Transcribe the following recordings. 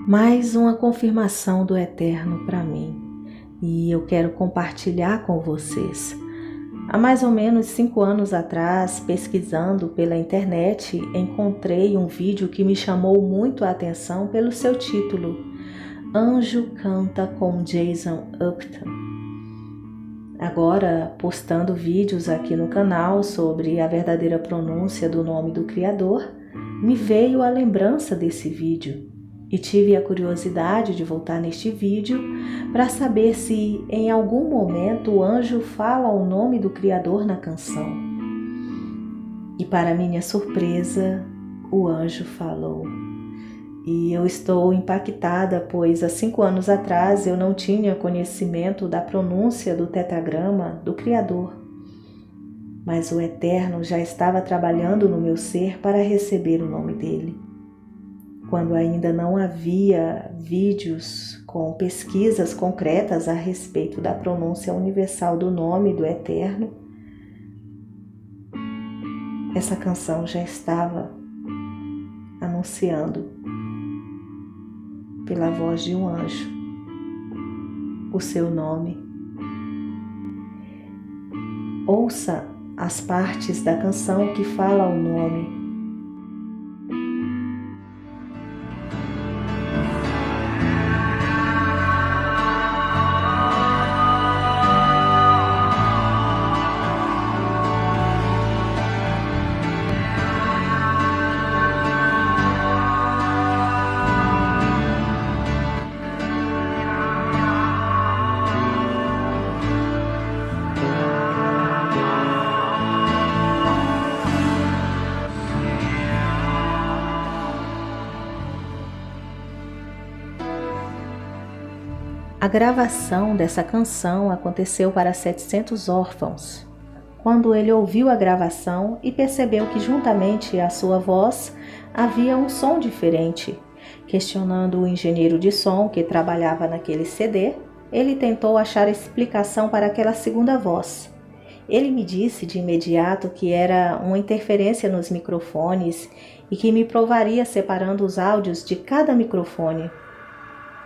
Mais uma confirmação do Eterno para mim, e eu quero compartilhar com vocês. Há mais ou menos 5 anos atrás, pesquisando pela internet, encontrei um vídeo que me chamou muito a atenção pelo seu título, Anjo canta com Jason Upton. Agora, postando vídeos aqui no canal sobre a verdadeira pronúncia do nome do Criador, me veio a lembrança desse vídeo e tive a curiosidade de voltar neste vídeo para saber se em algum momento o anjo fala o nome do Criador na canção. E para minha surpresa, o anjo falou. E eu estou impactada, pois há 5 anos atrás eu não tinha conhecimento da pronúncia do tetragrama do Criador. Mas o Eterno já estava trabalhando no meu ser para receber o nome dele. Quando ainda não havia vídeos com pesquisas concretas a respeito da pronúncia universal do nome do Eterno, essa canção já estava anunciando pela voz de um anjo o seu nome. Ouça as partes da canção que fala o nome. A gravação dessa canção aconteceu para 700 órfãos. Quando ele ouviu a gravação e percebeu que juntamente à sua voz havia um som diferente, questionando o engenheiro de som que trabalhava naquele CD, ele tentou achar explicação para aquela segunda voz. Ele me disse de imediato que era uma interferência nos microfones e que me provaria separando os áudios de cada microfone.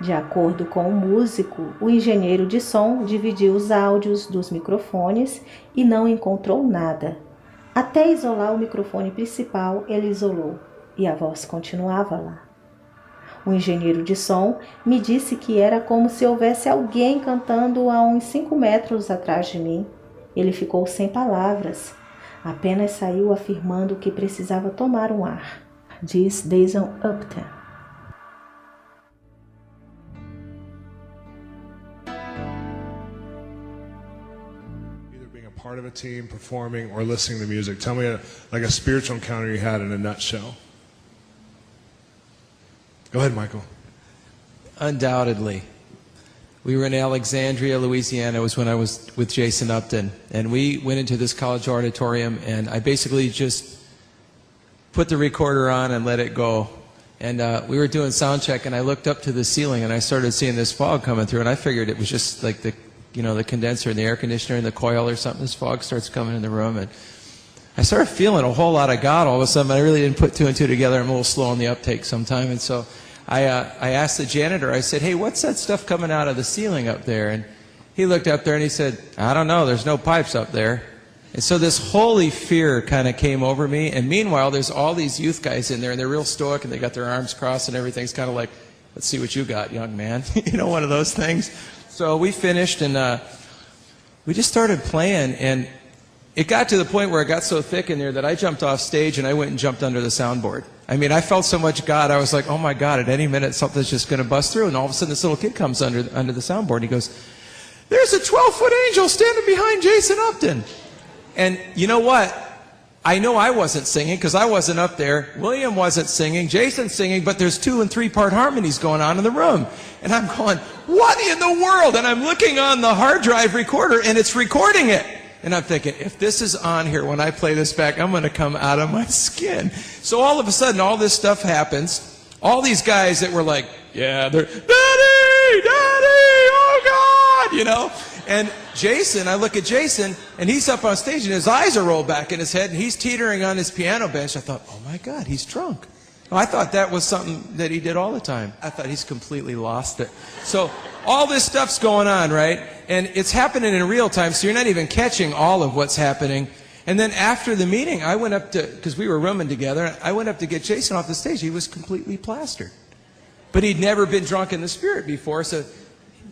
De acordo com o músico, o engenheiro de som dividiu os áudios dos microfones e não encontrou nada. Até isolar o microfone principal, ele isolou e a voz continuava lá. O engenheiro de som me disse que era como se houvesse alguém cantando a uns 5 metros atrás de mim. Ele ficou sem palavras, apenas saiu afirmando que precisava tomar um ar, diz Jason Upton. Part of a team performing or listening to music. Tell me a spiritual encounter you had in a nutshell. Go ahead, Michael. Undoubtedly. We were in Alexandria, Louisiana. It was when I was with Jason Upton. And we went into this college auditorium, and I basically just put the recorder on and let it go. And we were doing sound check, and I looked up to the ceiling, and I started seeing this fog coming through, and I figured it was just like the condenser in the air conditioner in the coil or something. This fog starts coming in the room, and I started feeling a whole lot of God all of a sudden. I really didn't put 2 and 2 together. I'm a little slow on the uptake sometime, and so I asked the janitor, I said, hey, what's that stuff coming out of the ceiling up there? And he looked up there and he said, I don't know, there's no pipes up there. And so this holy fear kind of came over me, and meanwhile there's all these youth guys in there, and they're real stoic, and they got their arms crossed, and everything's kind of like, let's see what you got, young man. One of those things. So we finished, and we just started playing, and it got to the point where it got so thick in there that I jumped off stage and I went and jumped under the soundboard. I mean, I felt so much God. I was like, oh my God, at any minute something's just going to bust through. And all of a sudden this little kid comes under the soundboard, and he goes, there's a 12-foot angel standing behind Jason Upton. And you know what? I know I wasn't singing because I wasn't up there. William wasn't singing. Jason's singing, but there's 2- and 3-part harmonies going on in the room. And I'm going, what in the world? And I'm looking on the hard drive recorder, and it's recording it. And I'm thinking, if this is on here when I play this back, I'm going to come out of my skin. So all of a sudden, all this stuff happens. All these guys that were like, yeah, they're, Daddy, Daddy, oh God, And Jason, I look at Jason, and he's up on stage, and his eyes are rolled back in his head, and he's teetering on his piano bench. I thought, oh my God, he's drunk. I thought that was something that he did all the time. I thought he's completely lost it. So all this stuff's going on, right? And it's happening in real time, so you're not even catching all of what's happening. And then after the meeting, I went up to, because we were rooming together, I went up to get Jason off the stage. He was completely plastered. But he'd never been drunk in the Spirit before, so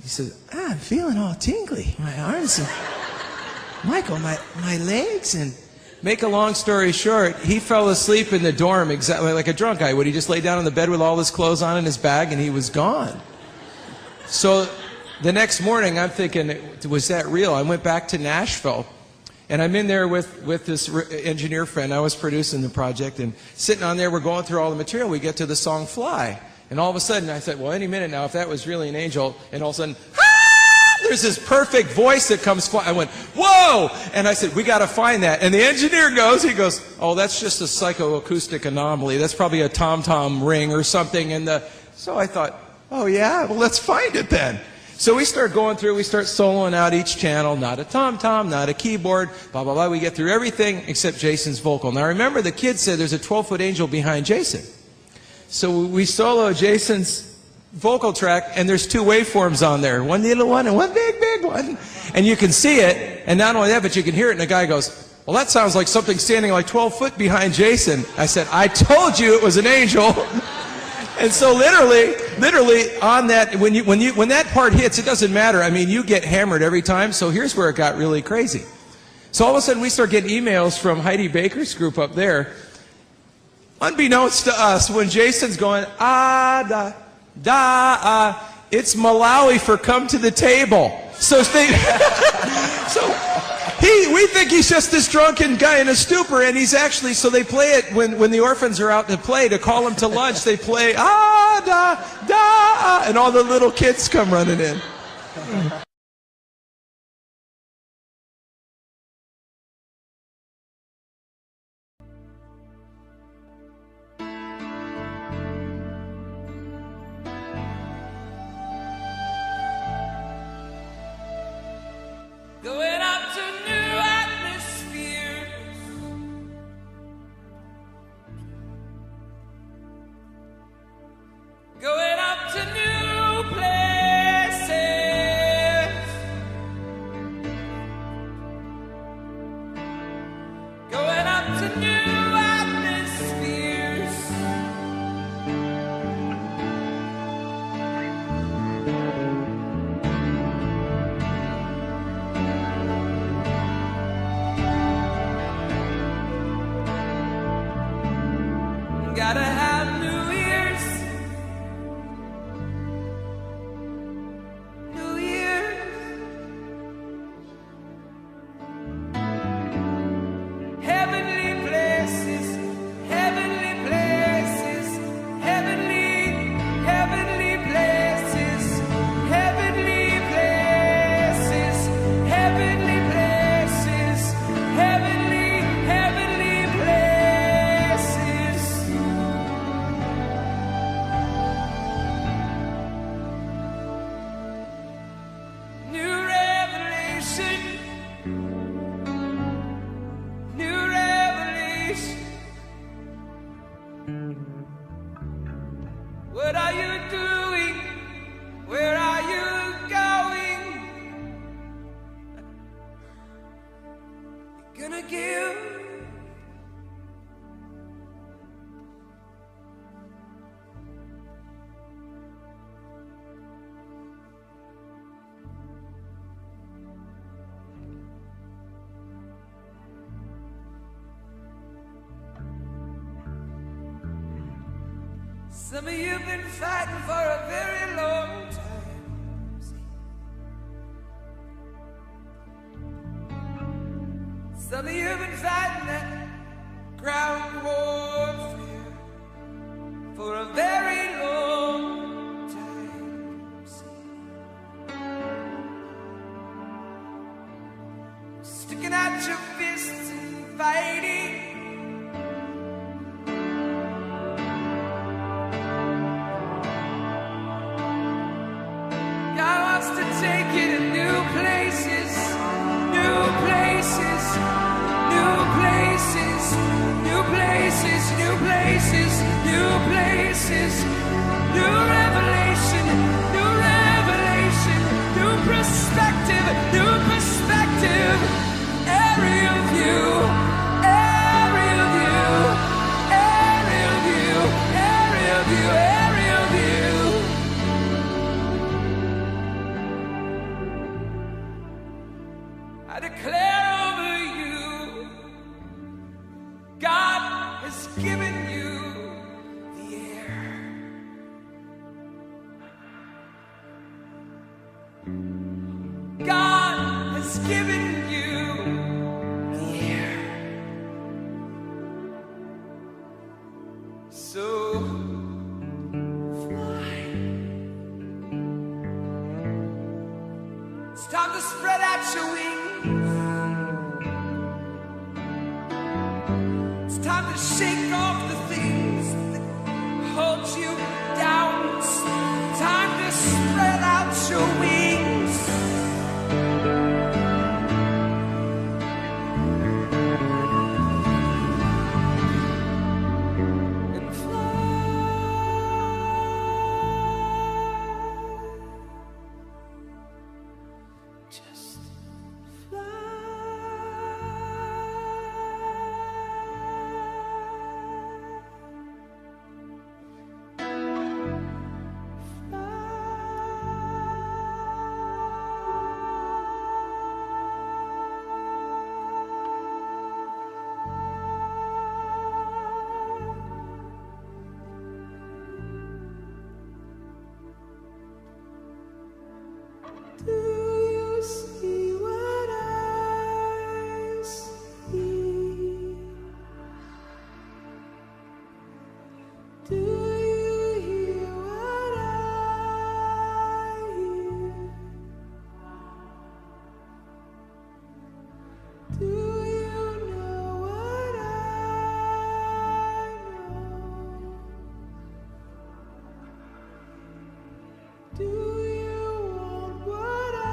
he said, I'm feeling all tingly. My arms and, Michael, my legs. And make a long story short, he fell asleep in the dorm exactly like a drunk guy would. He just lay down on the bed with all his clothes on in his bag, and he was gone. So the next morning, I'm thinking, was that real? I went back to Nashville, and I'm in there with this engineer friend. I was producing the project, and sitting on there, we're going through all the material. We get to the song Fly. And all of a sudden, I said, well, any minute now, if that was really an angel, and all of a sudden, there's this perfect voice that comes flying. I went, whoa! And I said, we got to find that. And the engineer goes, oh, that's just a psychoacoustic anomaly. That's probably a tom-tom ring or something. And so I thought, oh, yeah? Well, let's find it then. So we start going through, we start soloing out each channel, not a tom-tom, not a keyboard, blah, blah, blah. We get through everything except Jason's vocal. Now, remember, the kid said there's a 12-foot angel behind Jason. So we solo Jason's vocal track, and there's two waveforms on there, one little one and one big, big one. And you can see it, and not only that, but you can hear it, and the guy goes, well, that sounds like something standing like 12 foot behind Jason. I said, I told you it was an angel. And so literally on that, when that part hits, it doesn't matter. I mean, you get hammered every time, so here's where it got really crazy. So all of a sudden, we start getting emails from Heidi Baker's group up there. Unbeknownst to us, when Jason's going, it's Malawi for come to the table. So we think he's just this drunken guy in a stupor, and he's actually, so they play it when the orphans are out to play, to call him to lunch, they play, and all the little kids come running in. Going up to new atmospheres, going up to new places, going up to new atmospheres. Gotta have new ears, new ears. Heavenly places, heavenly places, heavenly places, heavenly places, heavenly places, heavenly places. New revelation, new revelation. What are you doing? Where are you going? You're gonna give. Some of you have been fighting for a very long time. Some of you have been fighting that ground warfare for a very long time. Sticking out your fists and fighting. God wants to take you to new places, new places, new places, new places, new new places, new revelation, new perspective, aerial view, aerial view, aerial view, aerial view, aerial view. I declare over you, God has given you the air. God has given you the air. So fly. It's time to spread out your wings. It's time to shake off the things that hold you down. It's time to spread out your wings. And fly. Just do you see what I see? Do you hear what I hear? Do you know what I know? Do you want what I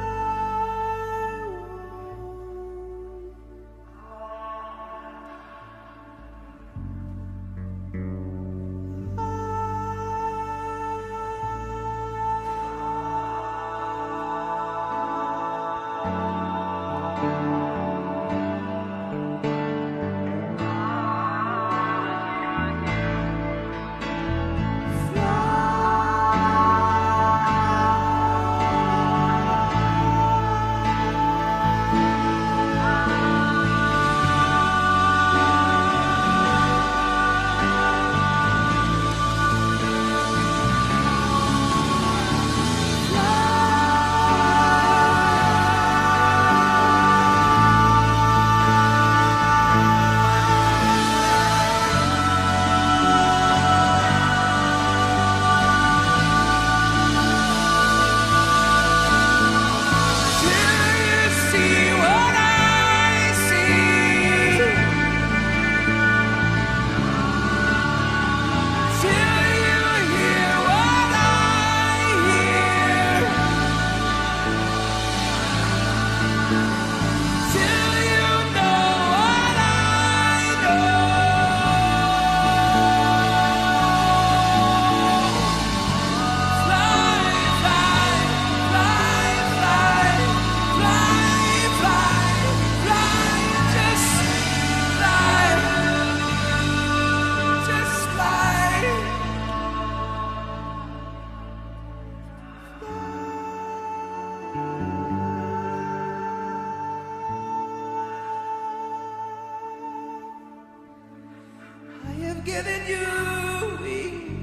given you wings.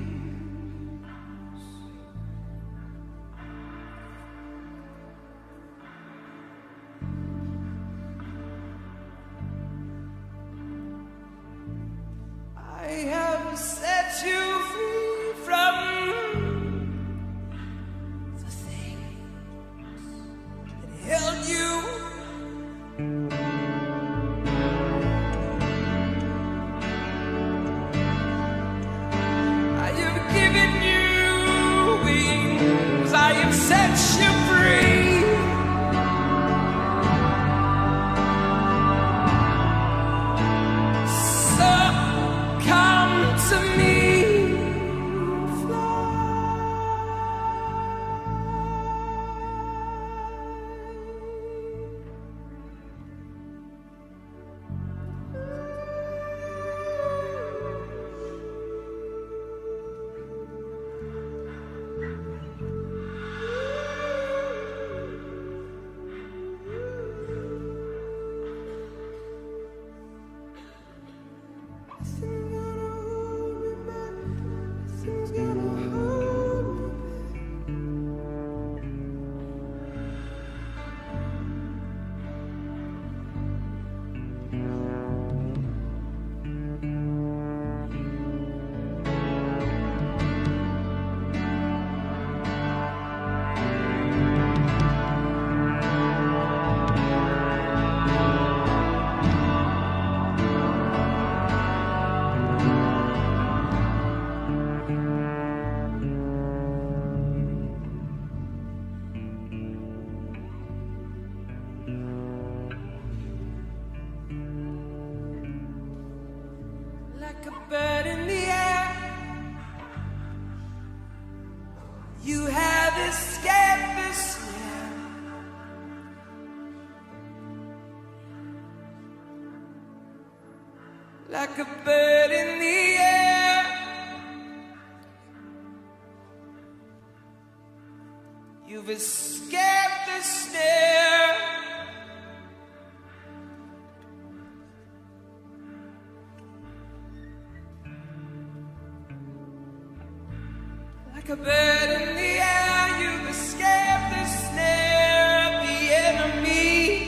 I have set you free from the things that held you. Set you free. So come to me. escaped the snare. Like a bird in the air, you've escaped the snare of the enemy.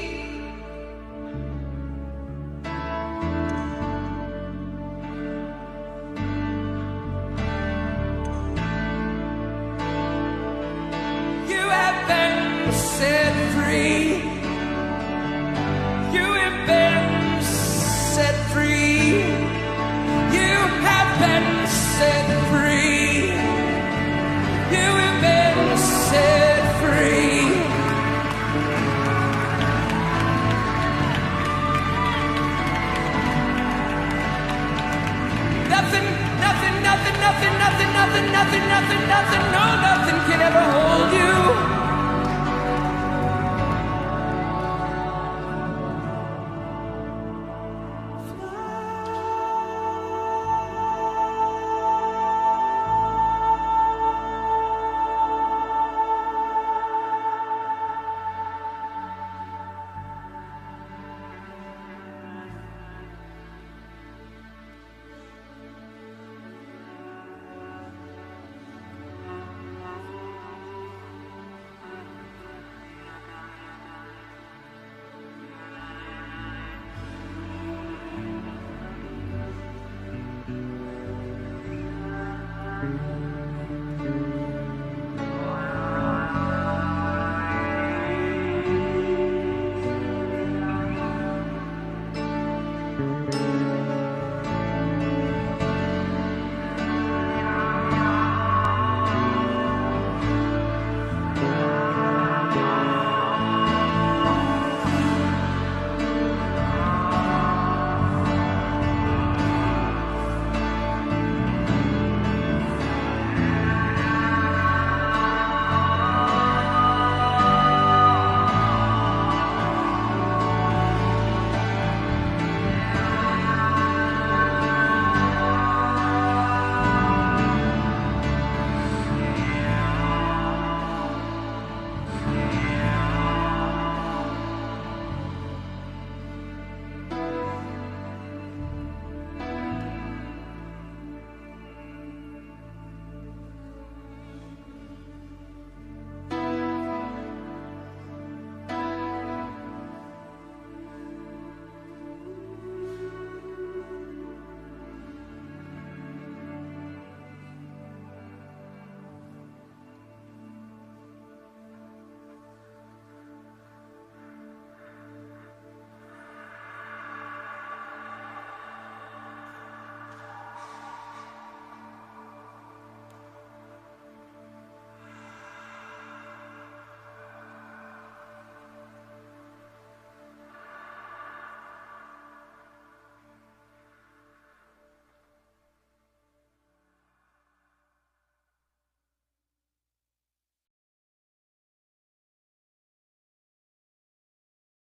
You have been set free. You have been set free. You have been set free. You have been set free. Nothing, nothing, nothing, nothing, nothing, nothing, nothing, nothing, nothing, no, nothing can ever hold you. Fly.